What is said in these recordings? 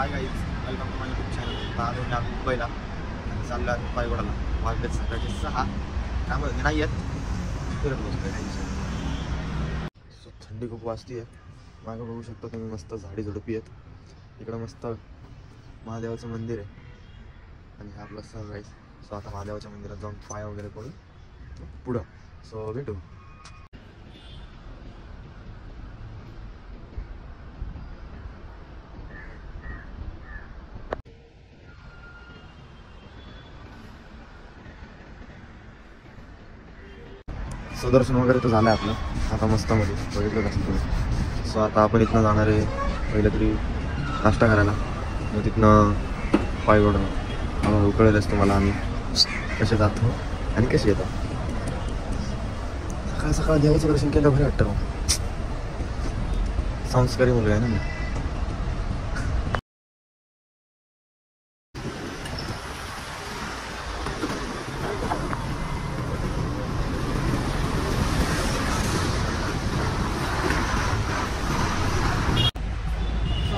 High guys, welcome to my YouTube channel. आलो मी आता मुंबईला आणि चाललो आहे पायगोडाला. वाजलेत सकाळचे 6. त्यामुळे नाही येत फिरत बसतोय काही. सो थंडी खूप वाजती आहे. मागं बघू शकता तुम्ही, मस्त झाडी झुडपी आहेत. इकडं मस्त महादेवाचं मंदिर आहे आणि हा आपला सनराईज. सो आता महादेवाच्या मंदिरात जाऊन पाय वगैरे पडून पुढं. सो भेटू. सो दर्शन वगैरे तर झालं आहे आपलं. आता मस्त मध्ये बघितलं असतं. सो आता आपण इथनं जाणार आहे पहिलं तरी नाश्ता करायला, मग तिथनं पायगोडा कळेलच तुम्हाला आम्ही कसे जातो आणि कसे येतो. सकाळ सकाळ देवाचं दर्शन केलं बरं वाटतं. संस्कारी मुलगा आहे ना मी.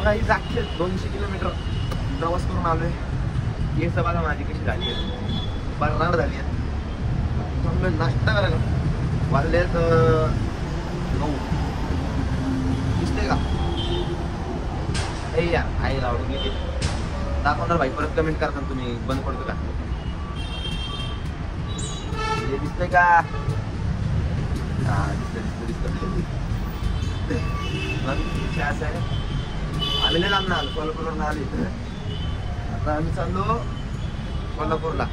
काही 200 किलोमीटर प्रवास करून आलोय. केस बघा माझी कशी झाली आहे, बरनाड झाली आहे. चांगलं नाश्ता करायला वाजलेत 9. दिसते का हे यार? आई लावून गेली दाखवणार भाई. परत कमेंट करता तुम्ही, बंद पडतो का हे? दिसतंय का? हा दिसतंय. इच्छा असं आहे. आम्ही नाही लांब आलो, कोल्हापूरवरून आले. आता आम्ही चाललो कोल्हापूरला.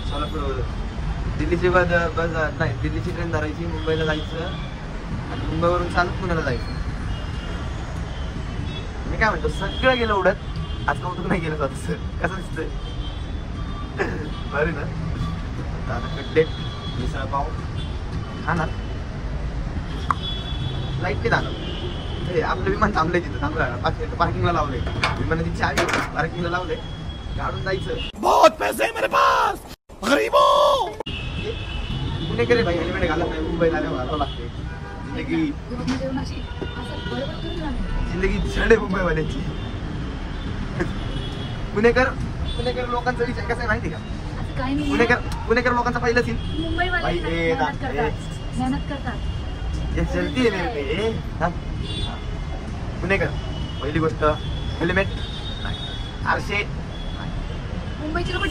सोलापूरवरून दिल्लीची बस नाही, दिल्लीची ट्रेन धरायची, मुंबईला जायचं आणि मुंबईवरून चालत पुण्याला जायचं. मी काय म्हणतो, सगळं गेलं उडत. आज कौतुक नाही गेलं स्वतःच. कसं दिसतंय? बरी ना. आता कटलेट मिसळ पाव खाणार. लाईट नाही आपलं विमान थांबलंय तिथं. थांबलं पार्किंगला लावलंय. विमानाची चावी पार्किंगला लावलंय. काढून जायचं. बहुत पैसे मेरे पास गरीबो. पुणेकरी भाई हेल्मेट घालत नाही. मुंबईला घालावं लागते. जिंदगी झड आहे मुंबईवाल्याची. पुणेकर लोकांचा विचार कसा आहे माहिती का? पुणेकर लोकांचा पहिला सीन मेहनत करतात. चलती आहे पुणेकर. पहिली गोष्ट हेल्मेट नाही, आरशे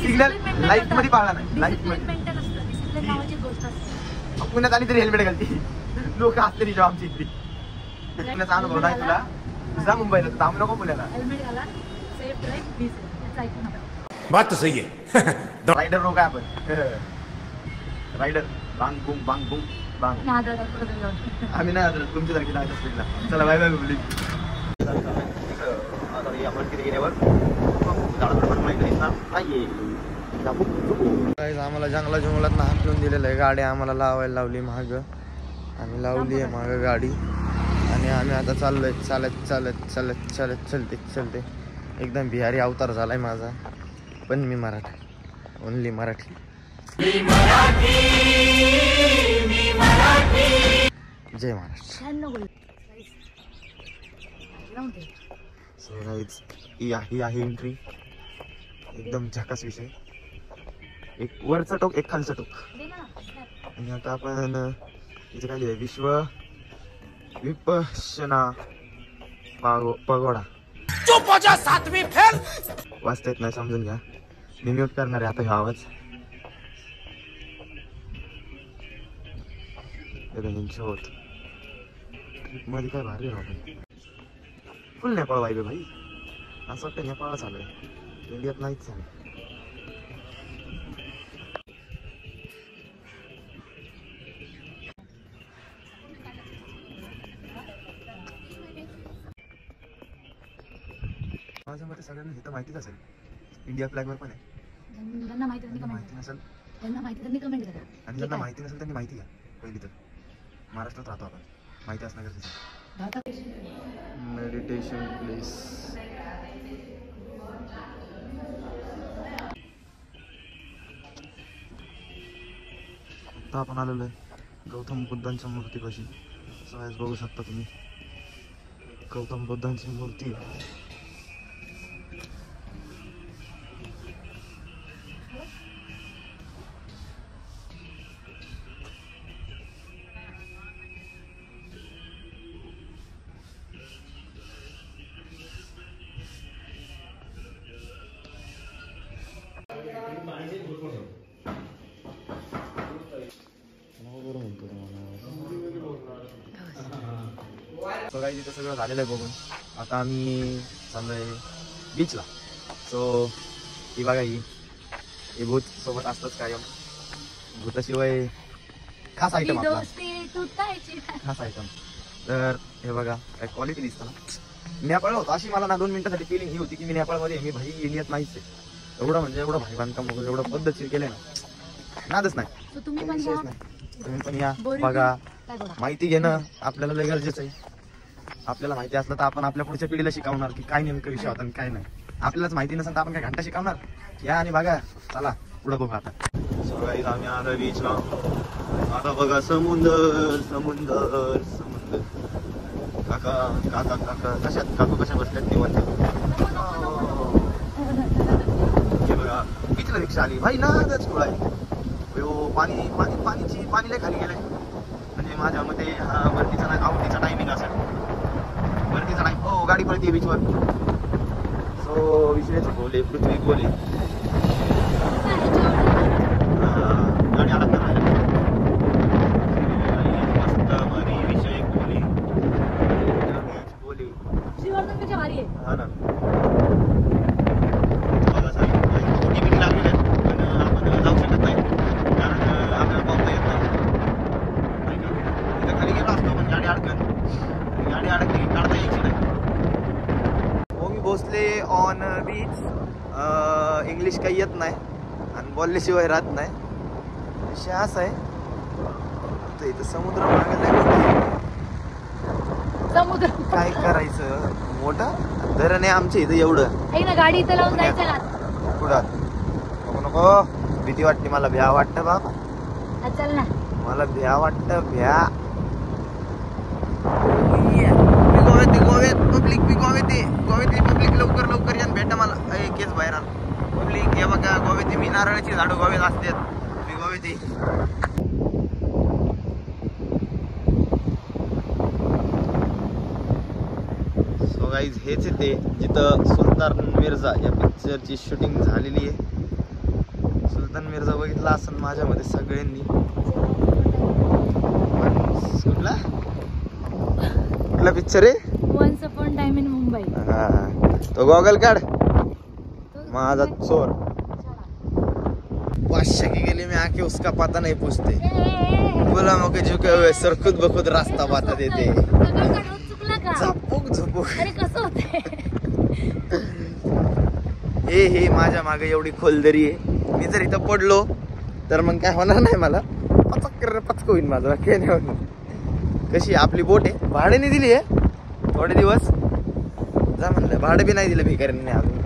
सिग्नल लाईफ मध्ये पाळला नाही. लाईफ मध्ये पुण्यात आली तरी हेल्मेट घालते. लोक असते तिच्या आमची इथली. पुण्याचा अनुभव नाही तुला, जा मुंबईला. थांब नको पुण्याला. बात तो सही है. रायडर लोक आहे आपण. रायडर बांग बुंग बांग बुंग बांग. आम्ही नाही आदरत तुमच्यासारखी नाही स्पीडला. चला बाय बाय बोलली. आपण किती गेल्यावर आम्हाला जंगलात हात ठेवून दिलेलं आहे. गाडी आम्हाला लावायला लावली माग. आम्ही लावली आहे माग गाडी आणि आम्ही आता चाललोय चालत चालत चालत चालत चलते. एकदम बिहारी अवतार झालाय माझा. पण मी मराठी, ओनली मराठी. जय महाराष्ट्र. सो गाईज, ही आहे एंट्री. एकदम झकास विषय. एक वरचा टोक, एक खालचा टोक. आणि आता आपण इथे काय लिहिलंय, विश्व विपश्यना पगोडा. वाचता येत नाही, समजून घ्या. मी म्यूट करणार आहे आता हा आवाज. होत ट्रिप मध्ये काय भारी राहतो. फुल नेपाळ वाईब भाई. असं वाटतं नेपाळला चालू आहे, इंडियात नाहीच चालू. माझ्या मते सगळ्यांना हे तर माहितीच असेल, इंडिया फ्लॅगवर पण आहे. ज्यांना माहिती नसेल त्यांनी कमेंट करा. आणि ज्यांना माहिती नसेल त्यांनी माहिती घ्या. पहिली तर महाराष्ट्रात राहतो आपण, माहिती असणं गरजेचं आहे. Meditation place. आता आपण आलेलो आहे गौतम बुद्धांच्या मूर्तीपाशी. बघू शकता तुम्ही, गौतम बुद्धांची मूर्ती. सो काही तिथं सगळं झालेलं आहे बघून. आता आम्ही चाललोय बीचला. सो ही बघा ही भूत सोबत असतंच कायम. भूताशिवाय खास आयटम आपला, खास आयटम. तर हे बघा काय क्वालिटी दिसतं ना. नेपाळ होतो अशी मला ना 2 मिनिटासाठी फिलिंग ही होती की मी नेपाळमध्ये मी भाई इंडियात नाहीच आहे. एवढं म्हणजे एवढं भाई बांधकाम वगैरे एवढं पद्धतशीर केलंय ना, नादच नाही. तुम्ही पण विषयच नाही. तुम्ही पण या बघा. माहिती घेणं आपल्याला लय गरजेचं आहे. आपल्याला माहिती असलं तर आपण आपल्या पुढच्या पिढीला शिकवणार की काय नेमकं विषय होता आणि काय नाही. आपल्यालाच माहिती नसेल तर आपण काय घंटा शिकवणार. या आणि बघा. चला पुढं बघू आता. सगळी आम्ही आलो बीचला. आता बघा समुंदर समुंदर समुंदर. काका काका काका कशात काकू कशा बसल्यात निवांत. हे बघा बीचला रिक्षा आली भाई नादच खुळा आहे. पाणी पाणी पाणीची पाणी लय खाली गेलंय. म्हणजे माझ्या मते हा वरतीचा नाही आवडीचा टायमिंग असेल. वरतीचा नाही. हो गाडी पळते बीचवर. सो विषयाचे बोले पृथ्वी बोले गाडी अडकणार नाही. मस्त मरी विषय बोले बोले हा ना. बघा साहेब टिकीट लागलेलं आहे पण आपण जाऊ शकत नाही कारण आपल्याला पावता येत नाही. तिथं खाली गेलो असतो पण गाडी अडकन. गाडी अडकली काढता यायची नाही. हो मी भोसले ऑन बीच. इंग्लिश काही येत नाही आणि बोलल्याशिवाय राहत नाही. विषय असा आहे तर इथं समुद्र मागायला समुद्र काय करायचं. मोठं धरण आहे आमच्या इथं एवढं. ना गाडी इथं लावून जायचं ना. पुढं नको नको भीती वाटते मला. भ्या वाटतं बाबा. चल ना. मला भ्या वाटतं भ्या. गोव्यात पब्लिक मी गोव्यातली पब्लिक लवकर लवकर या भेटा मला. केस बाहेर आण पब्लिक. हे बघा गोव्यात मी नारळाची झाडं गोव्यात असतात. मी गोव्यात. सो गाईज हेच आहे ते जिथं सुलतान मिर्झा या पिक्चरची शूटिंग झालेली आहे. सुलतान मिर्झा बघितला असेल माझ्यामध्ये सगळ्यांनी. कुठला कुठला पिक्चर आहे. Once upon time in Mumbai. तो गॉगल काढ माझा चोर. 500 की गली में आके उसका पता नहीं पूछते. बोला मग झुके हुए सर खुद बखुद रास्ता बता देते. झपूक झपूक. हे माझ्या मागे एवढी खोलदरी आहे. मी जर इथं पडलो तर मग काय होणार नाही. मला पचक होईल माझं. काय नाही होणार. कशी आपली बोट आहे भाड्याने दिली आहे थोडे दिवस. जा म्हणलं भाडं बी नाही दिलं भिकाऱ्यांनी अजून.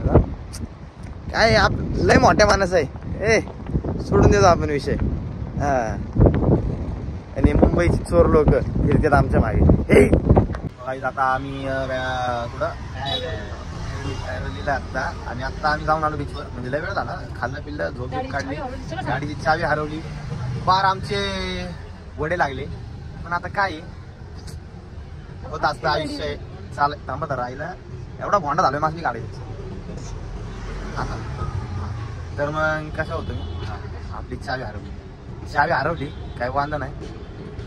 काय आप लय मोठ्या माणूस आहे. सोडून देतो आपण विषय. हा आणि मुंबईची चोर लोक फिरतात आमच्या मागे. आता आम्ही कुठं आता आणि आता आम्ही जाऊन आलो बीचवर. म्हणजे लय वेळ झाला. खाल्लं पिल्लं झोप काढली. गाडीची चावी हरवली. बार आमचे वडे लागले. पण आता काय होत असतं आयुष्य. चाल थांबत राहिला. एवढा भोंडा झालोय माझी गाडी. तर मग कसं होतं आपली चावी हरवली. काय वांदा नाही.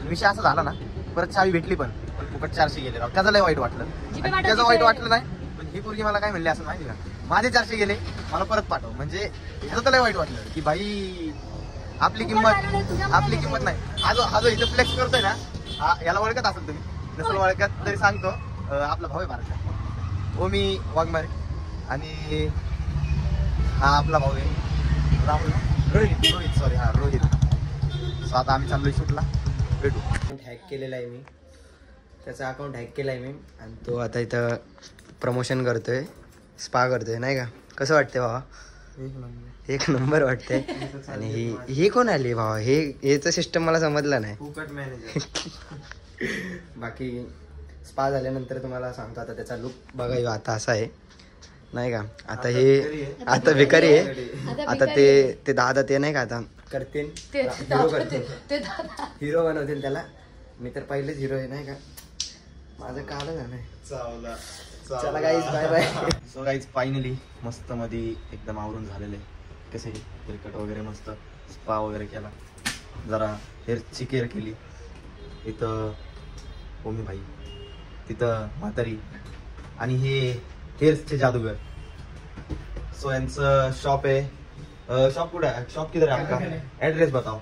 विषय असा झाला ना परत चावी भेटली पण फुकट 400 गेले. त्याचं लय वाईट वाटलं. त्याचं वाईट वाटलं नाही पण ही पोरगी मला काय म्हणली असं माहिती का. माझे 400 गेले मला परत पाठव. म्हणजे ह्याचं तर लय वाईट वाटलं की भाई आपली किंमत नाही. हा जो इथं फ्लेक्स करतोय ना याला ओळखत असेल तुम्ही. नसेल ओळखत तरी सांगतो. आपला भाऊ आहे भारत. ओमी वाघमारे आणि हा आपला भाऊ आहे रोहित सॉरी हा रोहित. सो आता आम्ही चाललोय शूटला. भेटू. हॅक केलेला आहे मी. त्याचा अकाउंट हॅक केला आहे मी आणि तो आता इथं प्रमोशन करतोय. स्पा करतोय नाही का. कसं वाटतंय भावा. एक नंबर वाटतंय. आणि ही कोण आली भावा. हेच सिस्टम मला समजलं नाही. फुकट मॅनेजर. बाकी स्पा झाल्यानंतर तुम्हाला सांगतो. आता त्याचा लुक बघा आता असा आहे नाही का. आता हे आता भिकारी आहे. आता ते दादा ते नाही का आता करतील हिरो बनवतील त्याला. मी तर पहिलेच हिरो आहे नाही का. माझं काल झालंय. चला guys bye bye. So guys finally मस्त मध्ये एकदम आवरून झालेले. कसे हेअरकट वगैरे मस्त स्पा वगैरे केला. जरा हेअरची केअर केली. इथं ओमी भाई तिथं म्हातारी. आणि हे हेअर्सचे जादूगर. सो यांचं शॉप आहे. शॉप कुठे आहे? शॉप किधर है आपका? एड्रेस बताओ.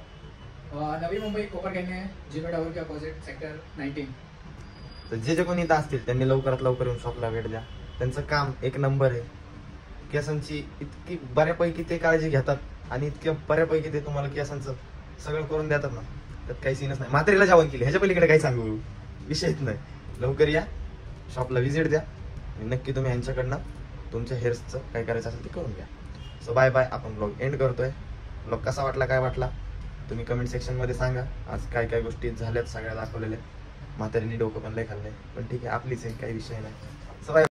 नवी मुंबई कोपर गॅंग जिनो टावर के अपोजिट सेक्टर 19. तर जे कोणी इथं असतील त्यांनी लवकरात लवकर येऊन शॉपला भेट द्या. त्यांचं काम एक नंबर आहे. केसांची इतकी बऱ्यापैकी ते काळजी घेतात आणि इतक्या बऱ्यापैकी ते तुम्हाला केसांचं सगळं करून देतात ना, त्यात काही सीनच नाही. म्हातारीला जेवण केली, ह्याच्या पलीकडे काही सांगू विषयच नाही. लवकर या, शॉपला व्हिजिट द्या आणि नक्की तुम्ही ह्यांच्याकडनं तुमच्या हेअर्सचं काय करायचं असेल ते करून घ्या. So bye bye. आपण ब्लॉग एंड करतोय. ब्लॉग कसा वाटला, काय वाटला तुम्ही कमेंट सेक्शन मध्ये सांगा. आज काय काय गोष्टी झाल्यात सगळ्या दाखवलेल्या. म्हातारीने डोकं पण लय खाल्लंय, पण ठीक आहे, आपलीच आहे, काही विषय नाही. So bye.